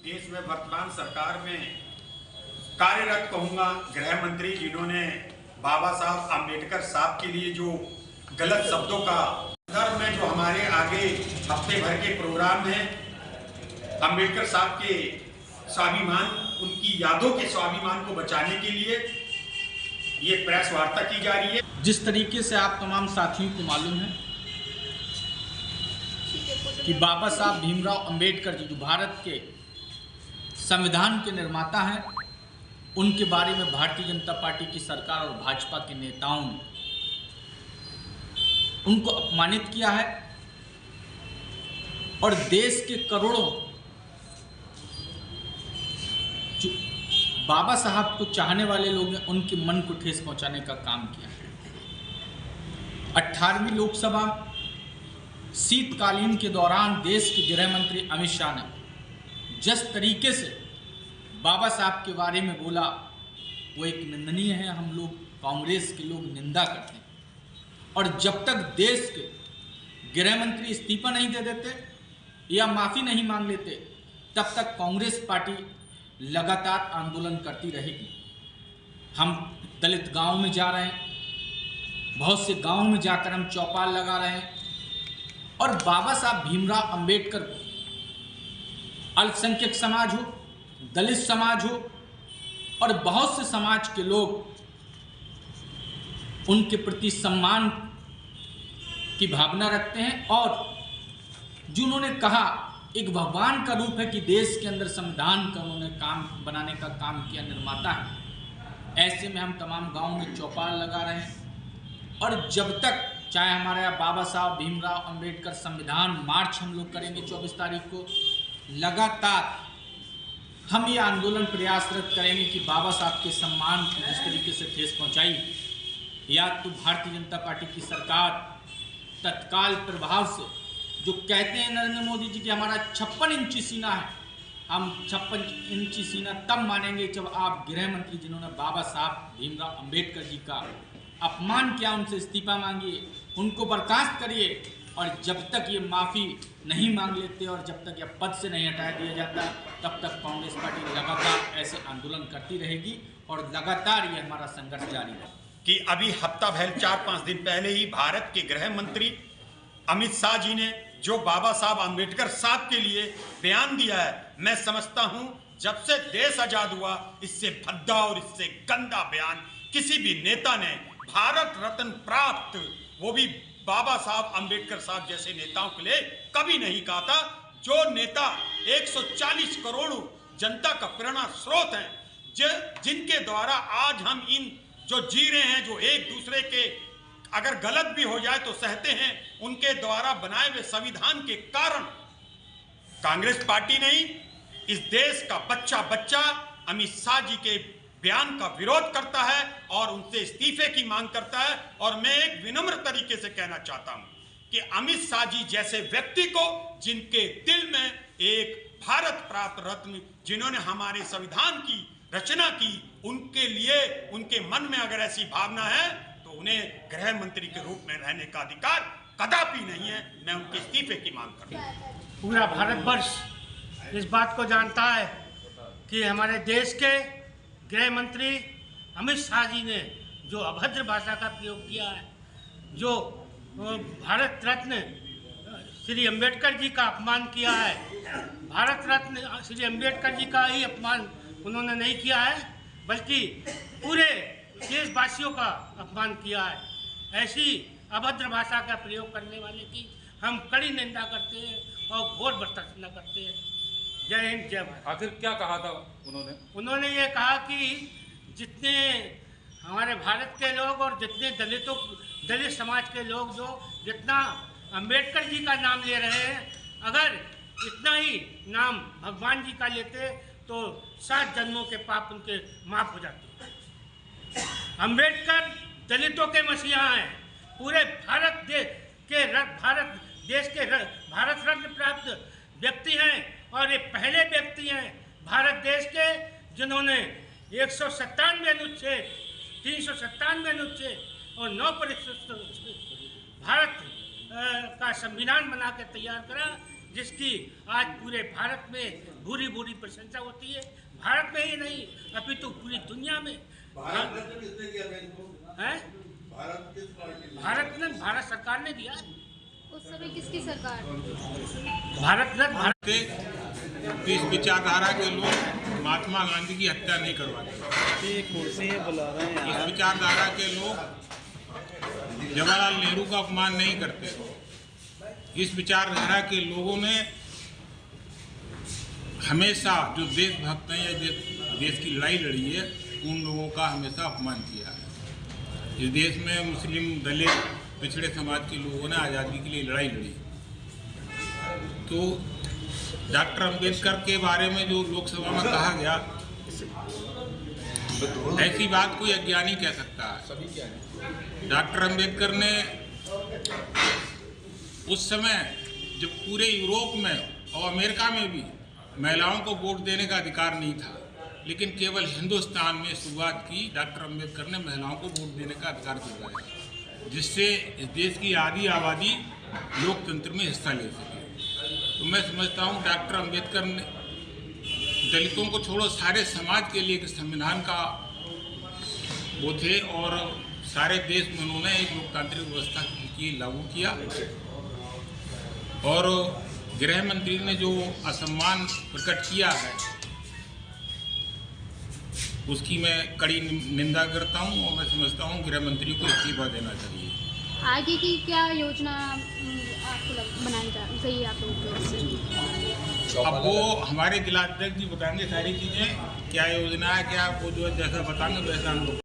देश में वर्तमान सरकार में कार्यरत कहूँगा गृह मंत्री जिन्होंने बाबा साहब आम्बेडकर साहब के लिए जो गलत शब्दों का संदर्भ में जो हमारे आगे हफ्ते भर के प्रोग्राम हैं, आम्बेडकर साहब के स्वाभिमान, उनकी यादों के स्वाभिमान को बचाने के लिए ये प्रेस वार्ता की जा रही है। जिस तरीके से आप तमाम साथियों को मालूम है कि बाबा साहब भीमराव अंबेडकर जी जो भारत के संविधान के निर्माता हैं, उनके बारे में भारतीय जनता पार्टी की सरकार और भाजपा के नेताओं ने उनको अपमानित किया है और देश के करोड़ों जो बाबा साहब को चाहने वाले लोग हैं उनके मन को ठेस पहुंचाने का काम किया है। 18वीं लोकसभा शीतकालीन के दौरान देश के गृह मंत्री अमित शाह ने जिस तरीके से बाबा साहब के बारे में बोला वो एक निंदनीय है। हम लोग कांग्रेस के लोग निंदा करते हैं और जब तक देश के गृह मंत्री इस्तीफा नहीं दे देते या माफ़ी नहीं मांग लेते तब तक कांग्रेस पार्टी लगातार आंदोलन करती रहेगी। हम दलित गांव में जा रहे हैं, बहुत से गांव में जाकर हम चौपाल लगा रहे हैं और बाबा साहब भीमराव अंबेडकर अल्पसंख्यक समाज हो, दलित समाज हो और बहुत से समाज के लोग उनके प्रति सम्मान की भावना रखते हैं और जो उन्होंने कहा एक भगवान का रूप है कि देश के अंदर संविधान का उन्होंने काम बनाने का काम किया, निर्माता है। ऐसे में हम तमाम गांव में चौपाल लगा रहे हैं और जब तक चाहे हमारे यहाँ बाबा साहब भीमराव अंबेडकर संविधान मार्च हम लोग करेंगे 24 तारीख को, लगातार हम ये आंदोलन प्रयासरत करेंगे कि बाबा साहब के सम्मान को जिस तरीके से ठेस पहुंचाई, या तो भारतीय जनता पार्टी की सरकार तत्काल प्रभाव से जो कहते हैं नरेंद्र मोदी जी कि हमारा 56 इंची सीना है, हम 56 इंची सीना तब मानेंगे जब आप गृह मंत्री जिन्होंने बाबा साहब भीमराव अंबेडकर जी का अपमान किया उनसे इस्तीफा मांगिए, उनको बर्खास्त करिए और जब तक ये माफ़ी नहीं मांग लेते और जब तक यह पद से नहीं हटा दिया जाता तब तक कांग्रेस पार्टी लगातार ऐसे आंदोलन करती रहेगी और लगातार ये हमारा संघर्ष जारी है। कि अभी हफ्ता भर 4-5 दिन पहले ही भारत के गृह मंत्री अमित शाह जी ने जो बाबा साहब आम्बेडकर साहब के लिए बयान दिया है, मैं समझता हूं जब से देश आजाद हुआ इससे भद्दा और इससे गंदा बयान किसी भी नेता ने भारत रत्न प्राप्त वो भी बाबा साहब आम्बेडकर साहब जैसे नेताओं के लिए कभी नहीं कहा था। जो नेता 140 करोड़ जनता का प्रेरणा स्रोत हैं, जिनके द्वारा आज हम इन जो जी रहे हैं, जो एक दूसरे के अगर गलत भी हो जाए तो सहते हैं, उनके द्वारा बनाए हुए संविधान के कारण कांग्रेस पार्टी नहीं, इस देश का बच्चा बच्चा अमित शाह जी के बयान का विरोध करता है और उनसे इस्तीफे की मांग करता है। और मैं एक विनम्र तरीके से कहना चाहता हूं कि अमित शाह जी जैसे व्यक्ति को, जिनके दिल में एक भारत प्राप्त रत्न, जिन्होंने हमारे संविधान की रचना की, उनके लिए उनके मन में अगर ऐसी भावना है तो उन्हें गृह मंत्री के रूप में रहने का अधिकार कदापि नहीं है। मैं उनके इस्तीफे की मांग करता हूं। पूरा भारतवर्ष इस बात को जानता है कि हमारे देश के गृह मंत्री अमित शाह जी ने जो अभद्र भाषा का प्रयोग किया है, जो भारत रत्न श्री अंबेडकर जी का अपमान किया है, भारत रत्न श्री अंबेडकर जी का ही अपमान उन्होंने नहीं किया है बल्कि पूरे देशवासियों का अपमान किया है। ऐसी अभद्र भाषा का प्रयोग करने वाले की हम कड़ी निंदा करते हैं और घोर भर्त्सना करते हैं। जय हिंद, जय भारत। आखिर क्या कहा था उन्होंने ये कहा कि जितने हमारे भारत के लोग और जितने दलित समाज के लोग जो जितना अंबेडकर जी का नाम ले रहे हैं, अगर इतना ही नाम भगवान जी का लेते तो 7 जन्मों के पाप उनके माफ हो जाते। अंबेडकर दलितों के मसीहा हैं, पूरे भारत देश के भारत रत्न प्राप्त व्यक्ति हैं और ये पहले व्यक्ति हैं भारत देश के जिन्होंने 197 अनुच्छेद, 397 अनुच्छेद और 9 परिशिष्ट भारत का संविधान बना के तैयार करा। जिसकी आज पूरे भारत में भूरी भूरी प्रशंसा होती है। भारत में ही नहीं अपितु पूरी दुनिया में। भारत सरकार ने दिया। उस समय किसकी सरकार? भारत इस विचारधारा के लोग महात्मा गांधी की हत्या नहीं करवाते। इस विचारधारा के लोग जवाहरलाल नेहरू का अपमान नहीं करते। इस विचारधारा के लोगों ने हमेशा जो देशभक्त हैं या देश की लड़ाई लड़ी है, उन लोगों का हमेशा अपमान किया है। इस देश में मुस्लिम, दलित, पिछड़े समाज के लोगों ने आज़ादी के लिए लड़ाई लड़ी। तो डॉक्टर अंबेडकर के बारे में जो लोकसभा में कहा गया, ऐसी बात कोई अज्ञानी कह सकता है। डॉक्टर अंबेडकर ने उस समय जब पूरे यूरोप में और अमेरिका में भी महिलाओं को वोट देने का अधिकार नहीं था, लेकिन केवल हिंदुस्तान में शुरुआत की डॉक्टर अंबेडकर ने महिलाओं को वोट देने का अधिकार दिलवाया, जिससे इस देश की आधी आबादी लोकतंत्र में हिस्सा ले सके। तो मैं समझता हूँ डॉक्टर अंबेडकर ने दलितों को छोड़ो सारे समाज के लिए एक संविधान का वो थे, और सारे देश में उन्होंने एक लोकतांत्रिक व्यवस्था की लागू किया। और गृह मंत्री ने जो असम्मान प्रकट किया है, उसकी मैं कड़ी निंदा करता हूं, और मैं समझता हूं गृह मंत्री को इस्तीफा देना चाहिए। आगे की क्या योजना आपको बनानी चाहिए आप लोगों से? अब वो हमारे जिला अध्यक्ष जी बताएंगे सारी चीज़ें, क्या योजना है, क्या वो जो जैसा बताएंगे वैसा हम